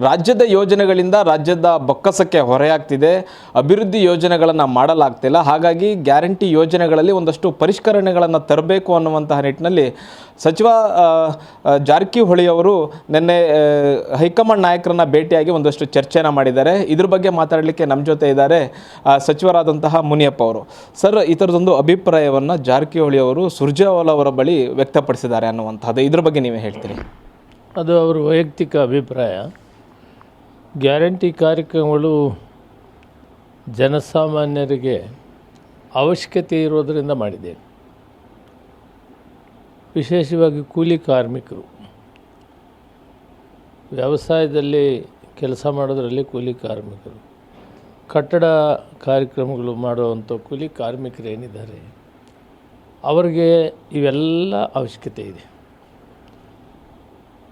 ರಾಜ್ಯದ ಯೋಜನೆಗಳಿಂದ ರಾಜ್ಯದ ಬೊಕ್ಕಸಕ್ಕೆ ಹೊರೆಯಾಗ್ತಿದೆ, ಅಭಿವೃದ್ಧಿ ಯೋಜನೆಗಳನ್ನು ಮಾಡಲಾಗ್ತಿಲ್ಲ. ಹಾಗಾಗಿ ಗ್ಯಾರಂಟಿ ಯೋಜನೆಗಳಲ್ಲಿ ಒಂದಷ್ಟು ಪರಿಷ್ಕರಣೆಗಳನ್ನು ತರಬೇಕು ಅನ್ನುವಂತಹ ನಿಟ್ಟಿನಲ್ಲಿ ಸಚಿವ ಜಾರಕಿಹೊಳಿ ಅವರು ನಿನ್ನೆ ಹೈಕಮಾಂಡ್ ನಾಯಕರನ್ನ ಭೇಟಿಯಾಗಿ ಒಂದಷ್ಟು ಚರ್ಚೆನ ಮಾಡಿದ್ದಾರೆ. ಇದ್ರ ಬಗ್ಗೆ ಮಾತಾಡಲಿಕ್ಕೆ ನಮ್ಮ ಜೊತೆ ಇದ್ದಾರೆ ಸಚಿವರಾದಂತಹ ಮುನಿಯಪ್ಪ ಅವರು. ಸರ್, ಈ ಥರದೊಂದು ಅಭಿಪ್ರಾಯವನ್ನು ಜಾರಕಿಹೊಳಿ ಅವರು ಸುರ್ಜೇವಾಲಾ ಅವರ ಬಳಿ ವ್ಯಕ್ತಪಡಿಸಿದ್ದಾರೆ ಅನ್ನುವಂಥದ್ದು, ಇದ್ರ ಬಗ್ಗೆ ನೀವೇ ಹೇಳ್ತೀರಿ? ಅದು ಅವರ ವೈಯಕ್ತಿಕ ಅಭಿಪ್ರಾಯ. ಗ್ಯಾರಂಟಿ ಕಾರ್ಯಕ್ರಮಗಳು ಜನಸಾಮಾನ್ಯರಿಗೆ ಅವಶ್ಯಕತೆ ಇರೋದರಿಂದ ಮಾಡಿದ್ದೇನೆ. ವಿಶೇಷವಾಗಿ ಕೂಲಿ ಕಾರ್ಮಿಕರು, ವ್ಯವಸಾಯದಲ್ಲಿ ಕೆಲಸ ಮಾಡೋದರಲ್ಲಿ ಕೂಲಿ ಕಾರ್ಮಿಕರು, ಕಟ್ಟಡ ಕಾರ್ಯಕ್ರಮಗಳು ಮಾಡುವಂಥ ಕೂಲಿ ಕಾರ್ಮಿಕರು ಏನಿದ್ದಾರೆ ಅವರಿಗೆ ಇವೆಲ್ಲ ಅವಶ್ಯಕತೆ ಇದೆ.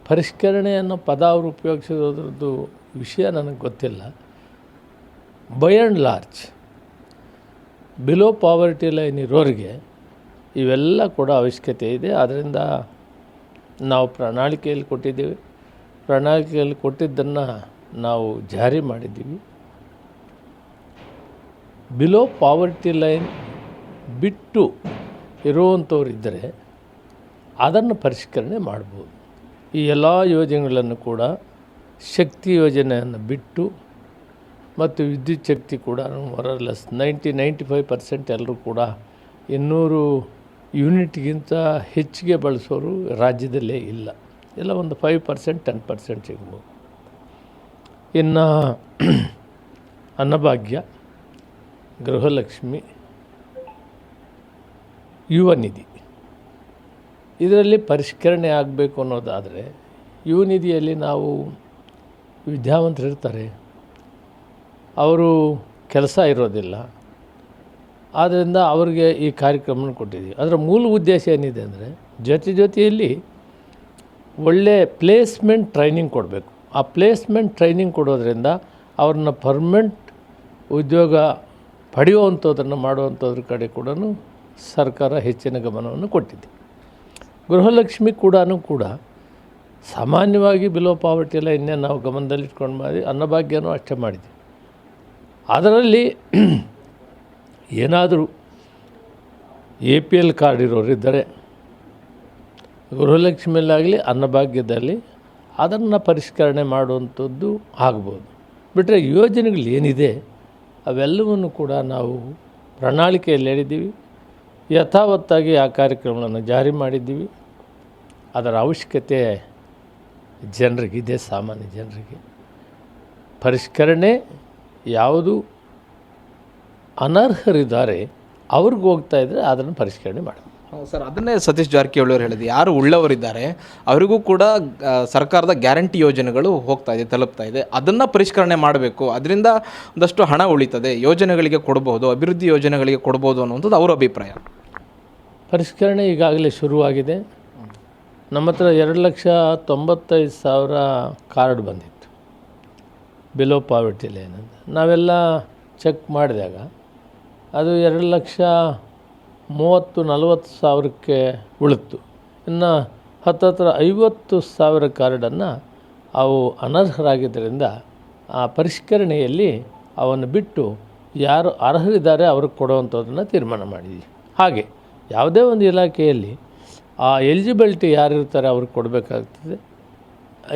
ಪರಿಷ್ಕರಣೆ ಅನ್ನೋ ಪದ ಅವರು ಉಪಯೋಗಿಸಿರೋದ್ರದ್ದು ವಿಷಯ ನನಗೆ ಗೊತ್ತಿಲ್ಲ. By and large below poverty line ಇರೋರಿಗೆ ಇವೆಲ್ಲ ಕೂಡ ಅವಶ್ಯಕತೆ ಇದೆ. ಆದ್ದರಿಂದ ನಾವು ಪ್ರಣಾಳಿಕೆಯಲ್ಲಿ ಕೊಟ್ಟಿದ್ದೀವಿ. ಪ್ರಣಾಳಿಕೆಯಲ್ಲಿ ಕೊಟ್ಟಿದ್ದನ್ನು ನಾವು ಜಾರಿ ಮಾಡಿದ್ದೀವಿ. ಬಿಲೋ ಪಾವರ್ಟಿ ಲೈನ್ ಬಿಟ್ಟು ಇರುವಂಥವ್ರಿದ್ದರೆ ಅದನ್ನು ಪರಿಷ್ಕರಣೆ ಮಾಡ್ಬೋದು. ಈ ಎಲ್ಲ ಯೋಜನೆಗಳನ್ನು ಕೂಡ ಶಕ್ತಿ ಯೋಜನೆಯನ್ನು ಬಿಟ್ಟು ಮತ್ತು ವಿದ್ಯುತ್ ಶಕ್ತಿ ಕೂಡ ಮೊರಲೆಸ್ 95% ಎಲ್ಲರೂ ಕೂಡ 200 ಯೂನಿಟ್ಗಿಂತ ಹೆಚ್ಚಿಗೆ ಬಳಸೋರು ರಾಜ್ಯದಲ್ಲೇ ಇಲ್ಲ. ಎಲ್ಲ ಒಂದು 5% 10% ಸಿಗ್ಬೋದು. ಇನ್ನು ಅನ್ನಭಾಗ್ಯ, ಗೃಹಲಕ್ಷ್ಮಿ, ಯುವ ನಿಧಿ ಇದರಲ್ಲಿ ಪರಿಷ್ಕರಣೆ ಆಗಬೇಕು ಅನ್ನೋದಾದರೆ, ಯುವ ನಿಧಿಯಲ್ಲಿ ನಾವು ವಿದ್ಯಾವಂತರಿರ್ತಾರೆ, ಅವರು ಕೆಲಸ ಇರೋದಿಲ್ಲ. ಆದ್ದರಿಂದ ಅವರಿಗೆ ಈ ಕಾರ್ಯಕ್ರಮವನ್ನು ಕೊಟ್ಟಿದ್ದೀವಿ. ಅದರ ಮೂಲ ಉದ್ದೇಶ ಏನಿದೆ ಅಂದರೆ ಜೊತೆಯಲ್ಲಿ ಒಳ್ಳೆ ಪ್ಲೇಸ್ಮೆಂಟ್ ಟ್ರೈನಿಂಗ್ ಕೊಡಬೇಕು. ಆ ಪ್ಲೇಸ್ಮೆಂಟ್ ಟ್ರೈನಿಂಗ್ ಕೊಡೋದ್ರಿಂದ ಅವ್ರನ್ನ ಪರ್ಮನೆಂಟ್ ಉದ್ಯೋಗ ಪಡೆಯುವಂಥದ್ದನ್ನು ಮಾಡುವಂಥದ್ರ ಕಡೆ ಕೂಡ ಸರ್ಕಾರ ಹೆಚ್ಚಿನ ಗಮನವನ್ನು ಕೊಟ್ಟಿದೆ. ಗೃಹಲಕ್ಷ್ಮಿ ಕೂಡ ಸಾಮಾನ್ಯವಾಗಿ ಬಿಲೋ ಪಾವರ್ಟಿ ಎಲ್ಲ ಇನ್ನೇ ನಾವು ಗಮನದಲ್ಲಿಟ್ಕೊಂಡು ಮಾಡಿ, ಅನ್ನಭಾಗ್ಯನೂ ಅಷ್ಟೇ ಮಾಡಿದ್ವಿ. ಅದರಲ್ಲಿ ಏನಾದರೂ APL ಕಾರ್ಡ್ ಇರೋರಿದ್ದರೆ ಗೃಹಲಕ್ಷ್ಮಿಯಲ್ಲಾಗಲಿ ಅನ್ನಭಾಗ್ಯದಲ್ಲಿ ಅದನ್ನು ಪರಿಷ್ಕರಣೆ ಮಾಡುವಂಥದ್ದು ಆಗ್ಬೋದು. ಬಿಟ್ಟರೆ ಯೋಜನೆಗಳು ಏನಿದೆ ಅವೆಲ್ಲವನ್ನು ಕೂಡ ನಾವು ಪ್ರಣಾಳಿಕೆಯಲ್ಲಿ ಹೇಳಿದ್ದೀವಿ. ಯಥಾವತ್ತಾಗಿ ಆ ಕಾರ್ಯಕ್ರಮಗಳನ್ನು ಜಾರಿ ಮಾಡಿದ್ದೀವಿ. ಅದರ ಅವಶ್ಯಕತೆ ಜನರಿಗಿದೆ, ಸಾಮಾನ್ಯ ಜನರಿಗೆ. ಪರಿಷ್ಕರಣೆ ಯಾವುದು ಅನರ್ಹರಿದ್ದಾರೆ ಅವ್ರಿಗೆ ಹೋಗ್ತಾ ಇದ್ದರೆ ಅದನ್ನು ಪರಿಷ್ಕರಣೆ ಮಾಡಿ. ಸರ್, ಅದನ್ನೇ ಸತೀಶ್ ಜಾರಕಿಹೊಳಿ ಅವರು ಹೇಳಿದೆ, ಯಾರು ಉಳ್ಳವರಿದ್ದಾರೆ ಅವರಿಗೂ ಕೂಡ ಸರ್ಕಾರದ ಗ್ಯಾರಂಟಿ ಯೋಜನೆಗಳು ಹೋಗ್ತಾ ಇದೆ, ತಲುಪ್ತಾ ಇದೆ. ಅದನ್ನು ಪರಿಷ್ಕರಣೆ ಮಾಡಬೇಕು, ಅದರಿಂದ ಒಂದಷ್ಟು ಹಣ ಉಳಿತದೆ, ಯೋಜನೆಗಳಿಗೆ ಕೊಡ್ಬೋದು, ಅಭಿವೃದ್ಧಿ ಯೋಜನೆಗಳಿಗೆ ಕೊಡ್ಬೋದು ಅನ್ನುವಂಥದ್ದು ಅವರ ಅಭಿಪ್ರಾಯ. ಪರಿಷ್ಕರಣೆ ಈಗಾಗಲೇ ಶುರುವಾಗಿದೆ. ನಮ್ಮ ಹತ್ರ 2,95,000 ಕಾರ್ಡ್ ಬಂದಿತ್ತು ಬಿಲೋ ಪಾವರ್ಟಿ ಲೈನ್ ಅಂತ. ನಾವೆಲ್ಲ ಚೆಕ್ ಮಾಡಿದಾಗ ಅದು 2,30,000-40,000ಕ್ಕೆ ಉಳಿತು. ಇನ್ನು ಹತ್ತಿರ 50,000 ಕಾರ್ಡನ್ನು ಅವು ಅನರ್ಹರಾಗಿದ್ದರಿಂದ ಆ ಪರಿಷ್ಕರಣೆಯಲ್ಲಿ ಅವನ್ನು ಬಿಟ್ಟು ಯಾರು ಅರ್ಹರಿದ್ದಾರೆ ಅವ್ರಿಗೆ ಕೊಡುವಂಥದ್ದನ್ನು ತೀರ್ಮಾನ ಮಾಡಿದ್ವಿ. ಹಾಗೆ ಯಾವುದೇ ಒಂದು ಇಲಾಖೆಯಲ್ಲಿ ಆ ಎಲಿಜಿಬಿಲಿಟಿ ಯಾರಿರ್ತಾರೆ ಅವ್ರಿಗೆ ಕೊಡಬೇಕಾಗ್ತದೆ,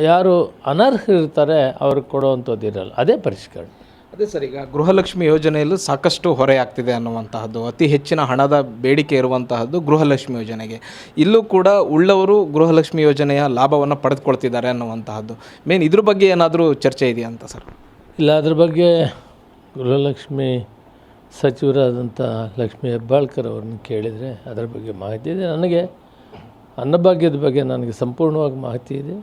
ಯಾರು ಅನರ್ಹರಿರ್ತಾರೆ ಅವ್ರಿಗೆ ಕೊಡುವಂಥದ್ದು ಇರಲ್ಲ. ಅದೇ ಪರಿಷ್ಕರಣೆ. ಅದೇ ಸರ್, ಈಗ ಗೃಹಲಕ್ಷ್ಮಿ ಯೋಜನೆಯಲ್ಲೂ ಸಾಕಷ್ಟು ಹೊರೆ ಆಗ್ತಿದೆ ಅನ್ನುವಂತಹದ್ದು, ಅತಿ ಹೆಚ್ಚಿನ ಹಣದ ಬೇಡಿಕೆ ಇರುವಂತಹದ್ದು ಗೃಹಲಕ್ಷ್ಮಿ ಯೋಜನೆಗೆ. ಇಲ್ಲೂ ಕೂಡ ಉಳ್ಳವರು ಗೃಹಲಕ್ಷ್ಮಿ ಯೋಜನೆಯ ಲಾಭವನ್ನು ಪಡೆದುಕೊಳ್ತಿದ್ದಾರೆ ಅನ್ನುವಂತಹದ್ದು. ಮೇನ್ ಇದ್ರ ಬಗ್ಗೆ ಏನಾದರೂ ಚರ್ಚೆ ಇದೆಯಾ ಅಂತ ಸರ್? ಇಲ್ಲ, ಅದ್ರ ಬಗ್ಗೆ ಗೃಹಲಕ್ಷ್ಮಿ ಸಚಿವರಾದಂಥ ಲಕ್ಷ್ಮೀ ಹೆಬ್ಬಾಳ್ಕರ್ ಅವ್ರನ್ನ ಕೇಳಿದರೆ ಅದರ ಬಗ್ಗೆ ಮಾಹಿತಿ ಇದೆ. ನನಗೆ ಅನ್ನಭಾಗ್ಯದ ಬಗ್ಗೆ ನನಗೆ ಸಂಪೂರ್ಣವಾಗಿ ಮಾಹಿತಿ ಇದೆ.